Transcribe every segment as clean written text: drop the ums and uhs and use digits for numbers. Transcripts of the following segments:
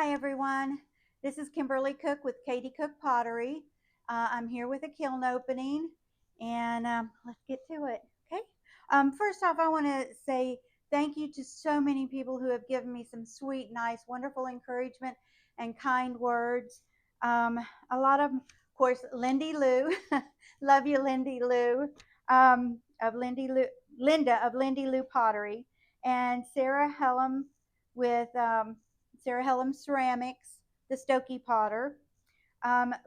Hi everyone, this is Kimberly Cook with Katie Cook Pottery. I'm here with a kiln opening and let's get to it, okay? First off, I want to say thank you to so many people who have given me some sweet, nice, wonderful encouragement and kind words. A lot of course, Lindy Lou, love you Lindy Lou, of Lindy Lou, Linda of Lindy Lou Pottery, and Sarah Hellum with Sarah Hellum Ceramics, the Stokey Potter.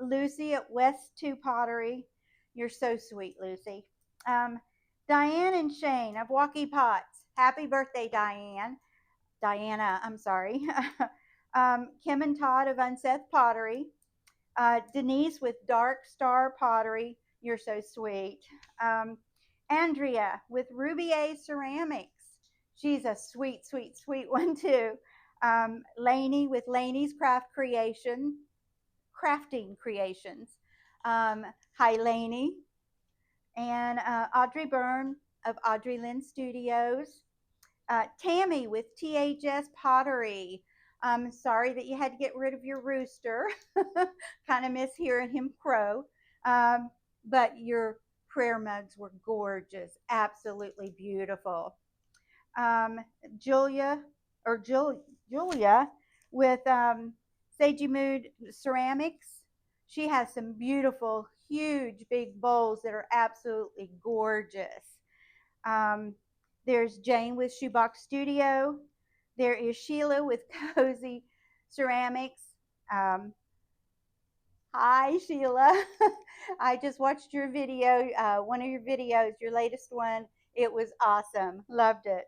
Lucy at West 2 Pottery. You're so sweet, Lucy. Um, Diane and Shane of Walkie Pots. Happy birthday, Diane. Diana, I'm sorry. Kim and Todd of Unseth Pottery. Denise with Dark Star Pottery. You're so sweet. Um, Andrea with Ruby A Ceramics. She's a sweet, sweet, sweet one too. Lainey with Lainey's Crafting Creations. Hi, Lainey. And Audrey Byrne of Audrey Lynn Studios. Tammy with THS Pottery. Sorry that you had to get rid of your rooster. Kind of miss hearing him crow. Um, but your prayer mugs were gorgeous, absolutely beautiful. Um, Julia or Julia with Seiji Mood Ceramics. She has some beautiful, huge, big bowls that are absolutely gorgeous. Um, there's Jane with Shoebox Studio. There is Sheila with Cozy Ceramics. Um, Hi, Sheila. I just watched your video, one of your videos, your latest one. It was awesome. Loved it.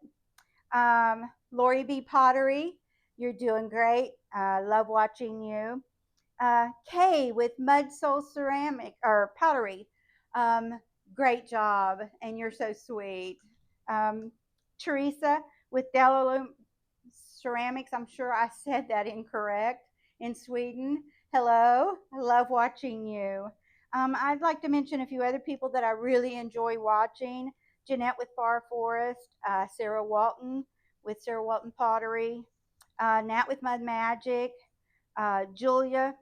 Lori B. Pottery, you're doing great. Love watching you. Kay with Mud Soul Ceramic or Pottery. Um, Great job, and you're so sweet. Um, Teresa with Delalum Ceramics. I'm sure I said that incorrect. In Sweden. Hello, I love watching you. I'd like to mention a few other people that I really enjoy watching. Jeanette with Far Forest, Sarah Walton with Sarah Walton Pottery, Nat with Mud Magic, Julie,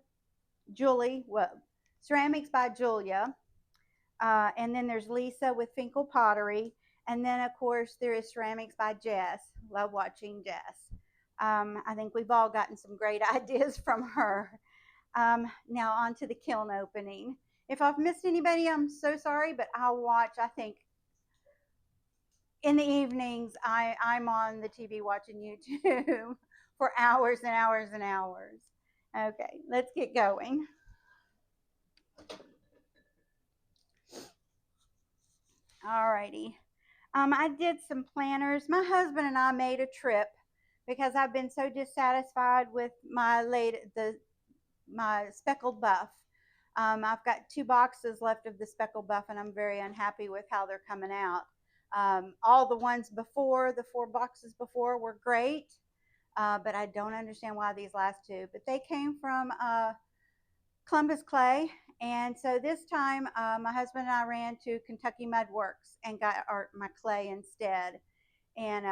well, Ceramics by Julia. And then there's Lisa with Finkel Pottery. And then, of course, there is Ceramics by Jess. Love watching Jess. I think we've all gotten some great ideas from her. Now, on to the kiln opening. If I've missed anybody, I'm so sorry, but I'll watch, I think, in the evenings, I'm on the TV watching YouTube for hours and hours and hours. Okay, let's get going. Alrighty. I did some planners. My husband and I made a trip because I've been so dissatisfied with my speckled buff. I've got 2 boxes left of the speckled buff, and I'm very unhappy with how they're coming out. All the ones before, the 4 boxes before, were great, but I don't understand why these last 2. But they came from Columbus Clay. And so this time, my husband and I ran to Kentucky Mud Works and got my clay instead. And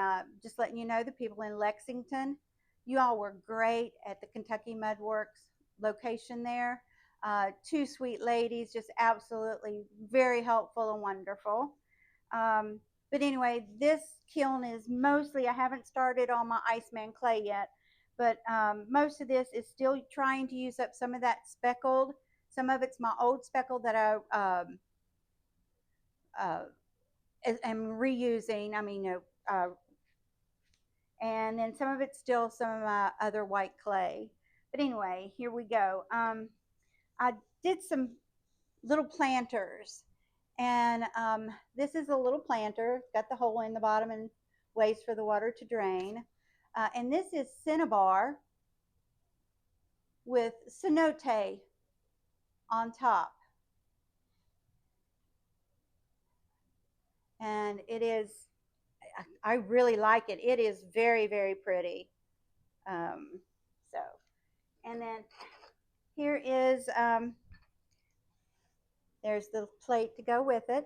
just letting you know, the people in Lexington, you all were great at the Kentucky Mud Works location there. 2 sweet ladies, just absolutely very helpful and wonderful. But anyway, this kiln is mostly, I haven't started on my Iceman clay yet, but most of this is still trying to use up some of that speckled. Some of it's my old speckled that I uh, am reusing. I mean, and then some of it's still some of my other white clay. But anyway, here we go. I did some little planters, and this is a little planter. Got the hole in the bottom and ways for the water to drain. And this is cinnabar with cenote on top. And it is, I really like it. It is very, very pretty. Um, so, and then here is, there's the plate to go with it.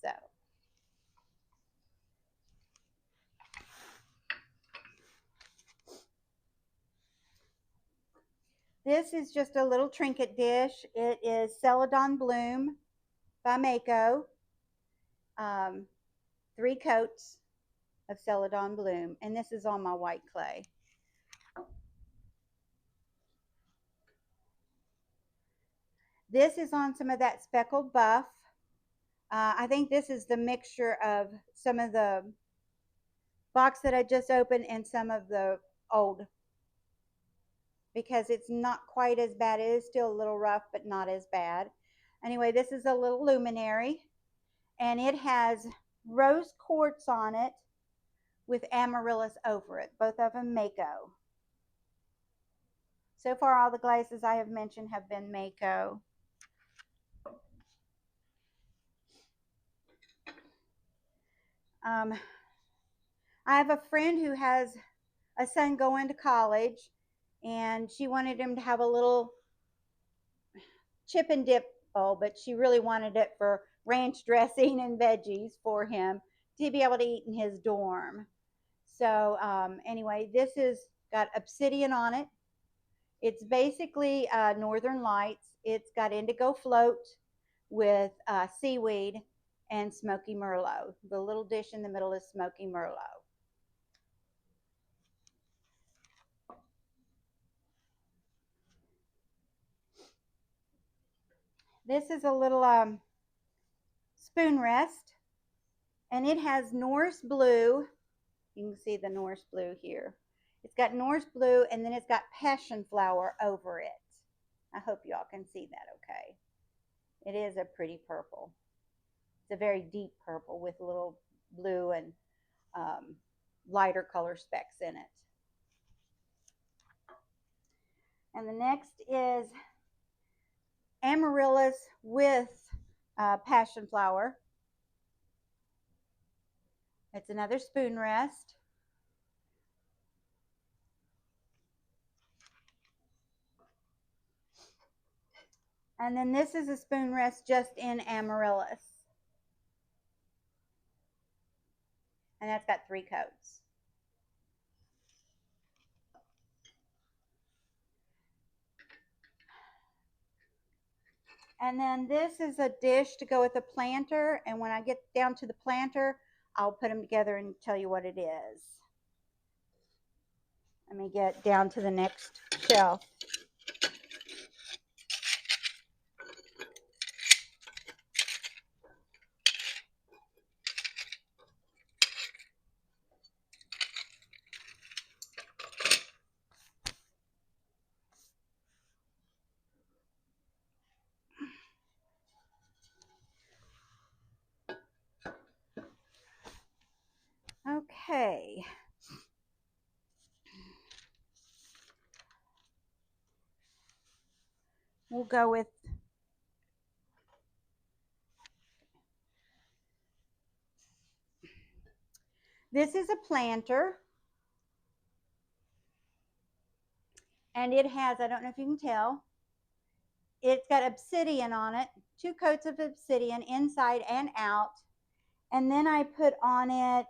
So, This is just a little trinket dish. It is Celadon Bloom by Mako. 3 coats of Celadon Bloom, and this is on my white clay. This is on some of that speckled buff. I think this is the mixture of some of the box that I just opened and some of the old, because it's not quite as bad. It is still a little rough, but not as bad. Anyway, this is a little luminary, and it has rose quartz on it with amaryllis over it, both of them Mako. So far, all the glazes I have mentioned have been Mako. I have a friend who has a son going to college, and she wanted him to have a little chip and dip bowl, but she really wanted it for ranch dressing and veggies for him to be able to eat in his dorm. So anyway, this has got obsidian on it. It's basically Northern Lights. It's got indigo float with seaweed and smoky merlot. The little dish in the middle is smoky merlot. This is a little spoon rest, and it has Norse blue. You can see the Norse blue here. It's got Norse blue, and then it's got passion flower over it. I hope y'all can see that okay. It is a pretty purple. It's a very deep purple with little blue and lighter color specks in it. And the next is amaryllis with passion flower. It's another spoon rest. And then this is a spoon rest just in amaryllis. And that's got 3 coats. And then this is a dish to go with a planter. And when I get down to the planter, I'll put them together and tell you what it is. Let me get down to the next shelf. Okay. We'll go with this is a planter. And it has, I don't know if you can tell, it's got obsidian on it, 2 coats of obsidian inside and out. And then I put on it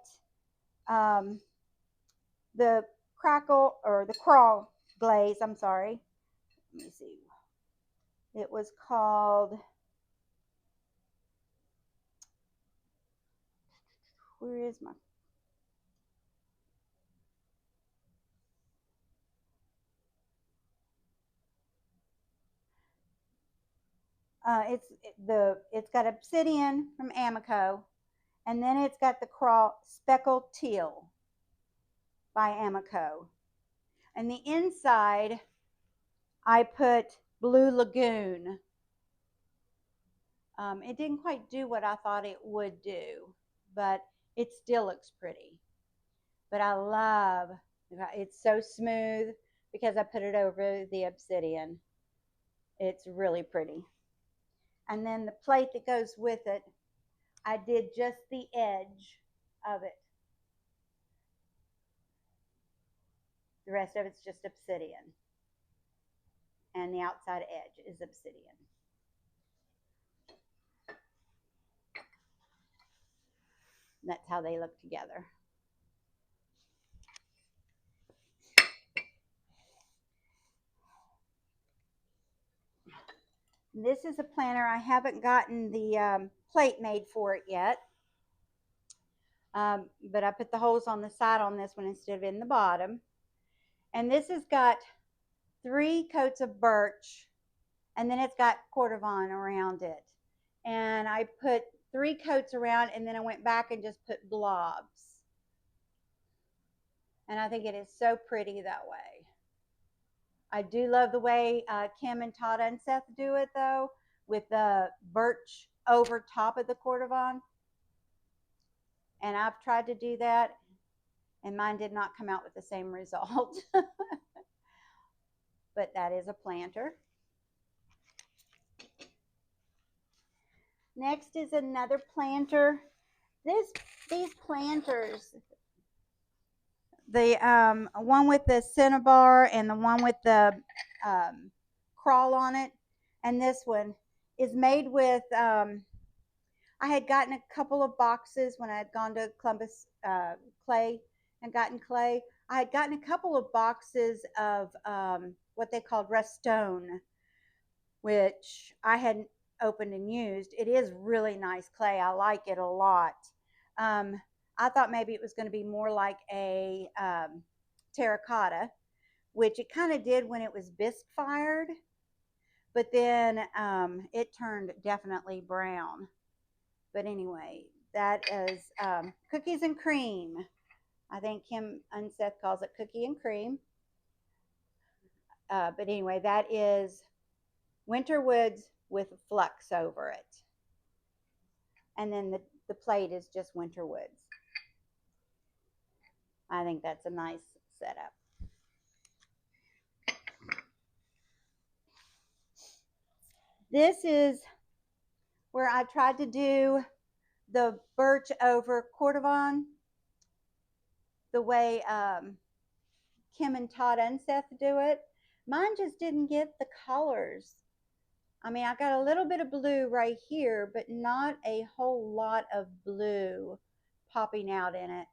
the crackle or the crawl glaze. I'm sorry. Let me see. It was called, where is my, it's got obsidian from Amico, and then it's got the crawl speckled teal by Amico. And the inside, I put Blue Lagoon. It didn't quite do what I thought it would do, but it still looks pretty. But I love, it's so smooth because I put it over the obsidian. It's really pretty. And then the plate that goes with it, I did just the edge of it. The rest of it's just obsidian. And the outside edge is obsidian. And that's how they look together. This is a planter. I haven't gotten the plate made for it yet, but I put the holes on the side on this one instead of in the bottom. And this has got 3 coats of birch, and then it's got cordovan around it. And I put 3 coats around, and then I went back and just put blobs. And I think it is so pretty that way. I do love the way Kim and Todd and Seth do it, though, with the birch over top of the cordovan. And I've tried to do that, and mine did not come out with the same result. But that is a planter. Next is another planter. These planters, the one with the cinnabar and the one with the crawl on it, and this one is made with. I had gotten a couple of boxes when I had gone to Columbus Clay and gotten clay. I had gotten a couple of boxes of what they called Restone, which I hadn't opened and used. It is really nice clay. I like it a lot. I thought maybe it was going to be more like a terracotta, which it kind of did when it was bisque fired, but then it turned definitely brown. But anyway, that is cookies and cream. I think Kim and Seth calls it cookie and cream. But anyway, that is winter woods with flux over it. And then the plate is just winter woods. I think that's a nice setup. This is where I tried to do the birch over cordovan the way Kim and Todd and Seth do it. Mine just didn't get the colors. I mean, I got a little bit of blue right here, but not a whole lot of blue popping out in it.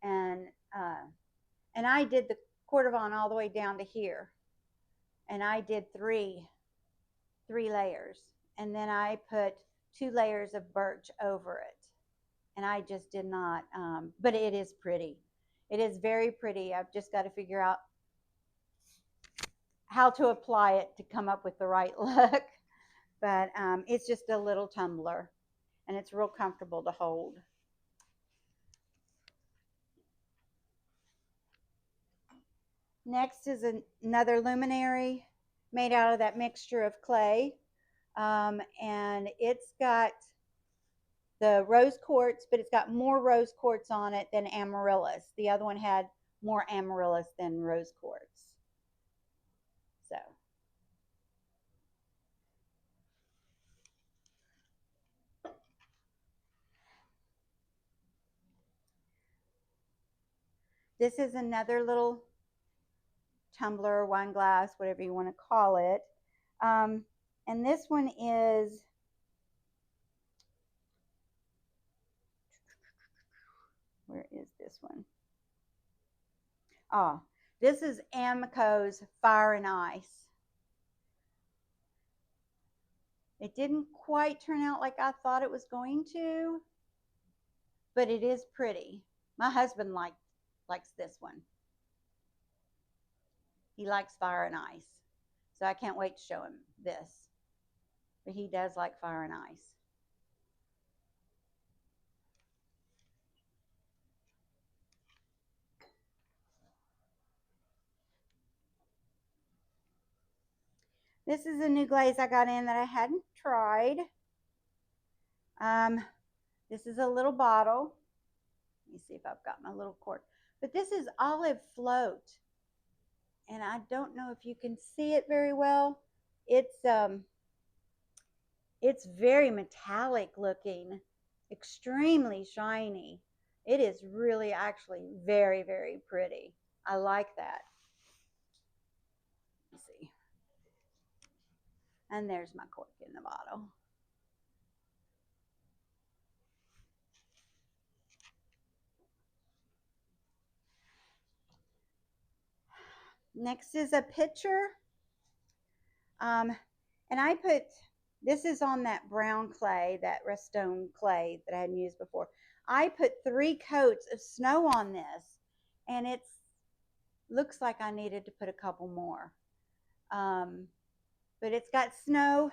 And I did the cordovan all the way down to here, and I did three layers, and then I put 2 layers of birch over it, and I just did not. But it is pretty. It is very pretty. I've just got to figure out how to apply it to come up with the right look. But it's just a little tumbler, and it's real comfortable to hold. Next is another luminary made out of that mixture of clay. And it's got the rose quartz, but it's got more rose quartz on it than amaryllis. The other one had more amaryllis than rose quartz. So. This is another little tumbler, wine glass, whatever you want to call it. And this one is, where is this one? Oh, this is Amico's Fire and Ice. It didn't quite turn out like I thought it was going to, but it is pretty. My husband likes this one. He likes Fire and Ice. So I can't wait to show him this. But he does like Fire and Ice. This is a new glaze I got in that I hadn't tried. This is a little bottle. Let me see if I've got my little cork. But this is olive float. And I don't know if you can see it very well. It's very metallic looking, extremely shiny. It is really actually very, very pretty. I like that. Let's see. And there's my cork in the bottle. Next is a pitcher. And I put This is on that brown clay, that Restone clay that I hadn't used before. I put 3 coats of snow on this, and it looks like I needed to put a couple more. But it's got snow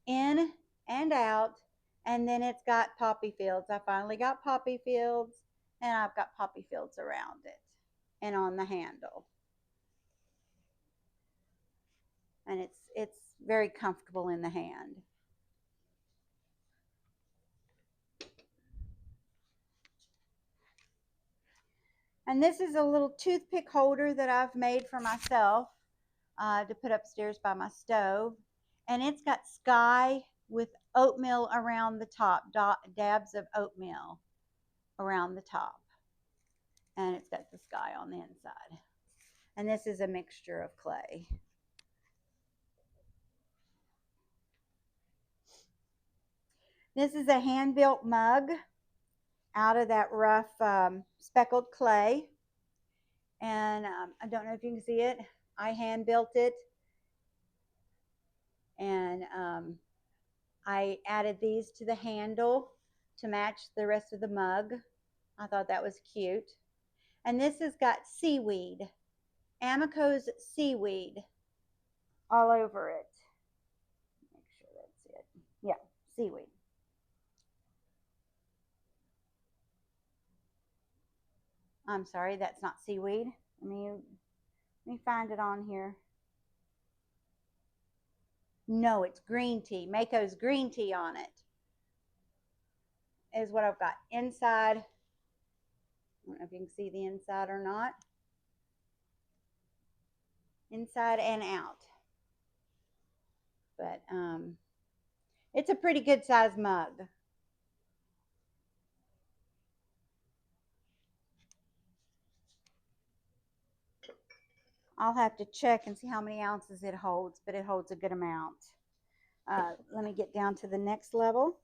in and out, and then it's got poppy fields. I finally got poppy fields, and I've got poppy fields around it and on the handle. And it's very comfortable in the hand. And this is a little toothpick holder that I've made for myself to put upstairs by my stove. And it's got sky with oatmeal around the top, dabs of oatmeal around the top. And it's got the sky on the inside. And this is a mixture of clay. This is a hand-built mug out of that rough speckled clay. And I don't know if you can see it. I hand-built it. And I added these to the handle to match the rest of the mug. I thought that was cute. And this has got seaweed, Amico's seaweed, all over it. Make sure that's it. Yeah, seaweed. I'm sorry, that's not seaweed. Let me find it on here. No, it's green tea. Mako's green tea on it is what I've got inside. I don't know if you can see the inside or not. Inside and out. But it's a pretty good size mug. I'll have to check and see how many ounces it holds, but it holds a good amount. Let me get down to the next level.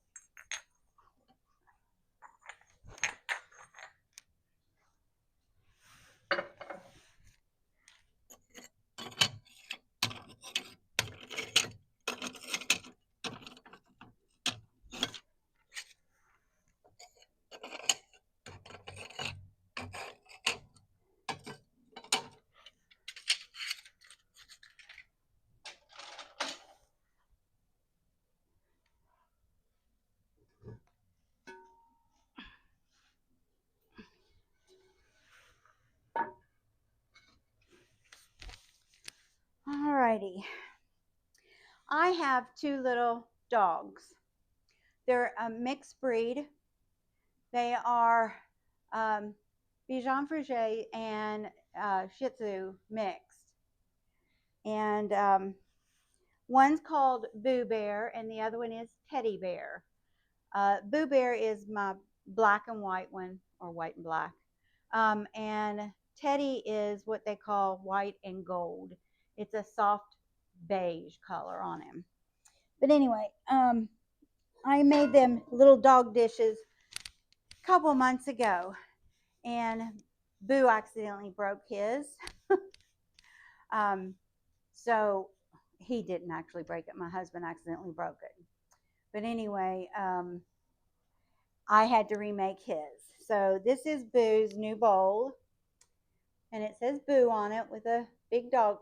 Alrighty. I have 2 little dogs. They're a mixed breed. They are Bichon Frise and Shih Tzu mixed. And one's called Boo Bear, and the other one is Teddy Bear. Boo Bear is my black and white one, or white and black. And Teddy is what they call white and gold. It's a soft beige color on him. But anyway, I made them little dog dishes a couple months ago, and Boo accidentally broke his. So he didn't actually break it. My husband accidentally broke it. But anyway, I had to remake his. So this is Boo's new bowl, and it says Boo on it with a big dog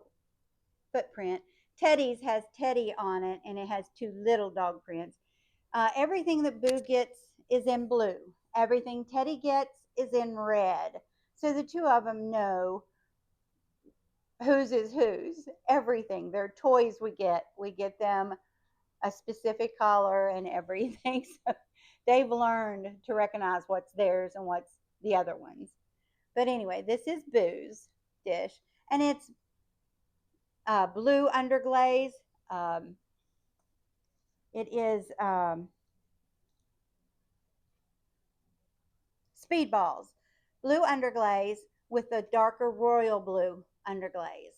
footprint. Teddy's has Teddy on it, and it has 2 little dog prints. Everything that Boo gets is in blue. Everything Teddy gets is in red. So the 2 of them know whose is whose. Everything. Their toys we get them a specific color and everything. So they've learned to recognize what's theirs and what's the other ones. But anyway, this is Boo's dish, and it's blue underglaze. It is Speedballs, blue underglaze with the darker royal blue underglaze.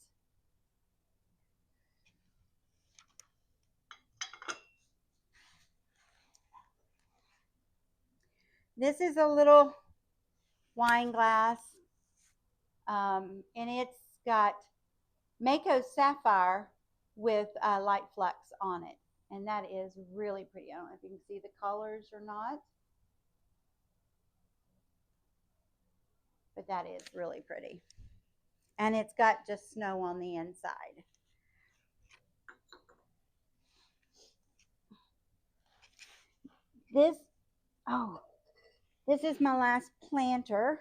This is a little wine glass, and it's got Mako Sapphire with light flux on it. And that is really pretty. I don't know if you can see the colors or not, but that is really pretty. And it's got just snow on the inside. This, oh, this is my last planter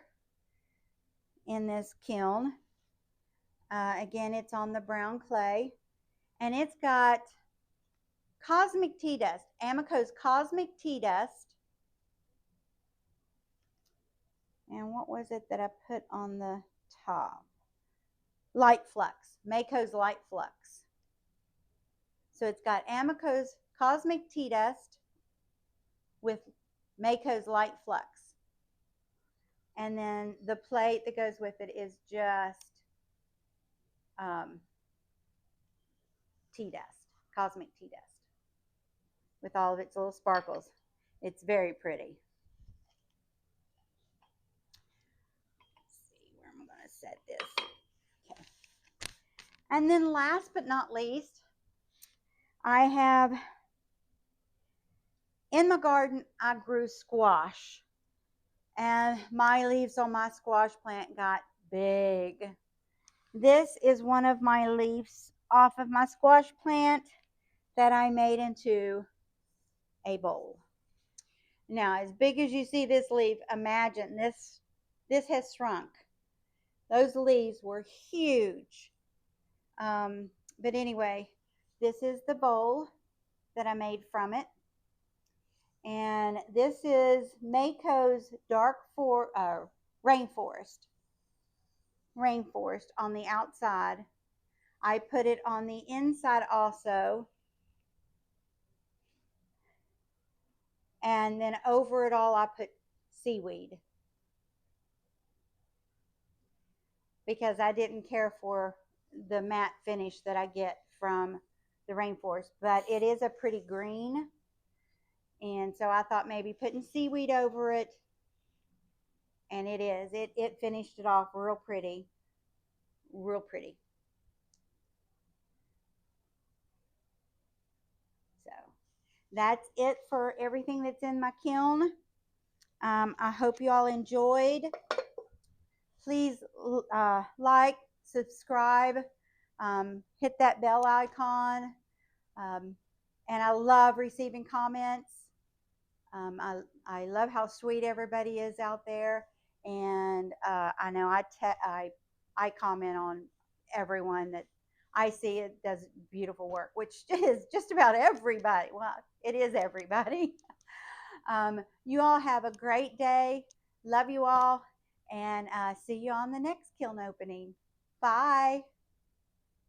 in this kiln. Again, it's on the brown clay, and it's got cosmic tea dust, Amico's cosmic tea dust. And what was it that I put on the top? Light flux, Mako's light flux. So it's got Amico's cosmic tea dust with Mako's light flux. And then the plate that goes with it is just tea dust, cosmic tea dust, with all of its little sparkles. It's very pretty. Let's see, where am I going to set this? Okay. And then last but not least, I have, in my garden, I grew squash. And my leaves on my squash plant got big. This is one of my leaves off of my squash plant that I made into a bowl. Now, as big as you see this leaf, imagine this has shrunk. Those leaves were huge. But anyway, this is the bowl that I made from it. And this is Mako's rainforest on the outside. I put it on the inside also. And then over it all, I put seaweed, because I didn't care for the matte finish that I get from the rainforest. But it is a pretty green. And so I thought maybe putting seaweed over it. And it is. It finished it off real pretty. Real pretty. So that's it for everything that's in my kiln. I hope you all enjoyed. Please like, subscribe, hit that bell icon. And I love receiving comments. I love how sweet everybody is out there. And I know I comment on everyone that I see. It does beautiful work, which is just about everybody. Well, it is everybody. You all have a great day. Love you all, and see you on the next kiln opening. Bye.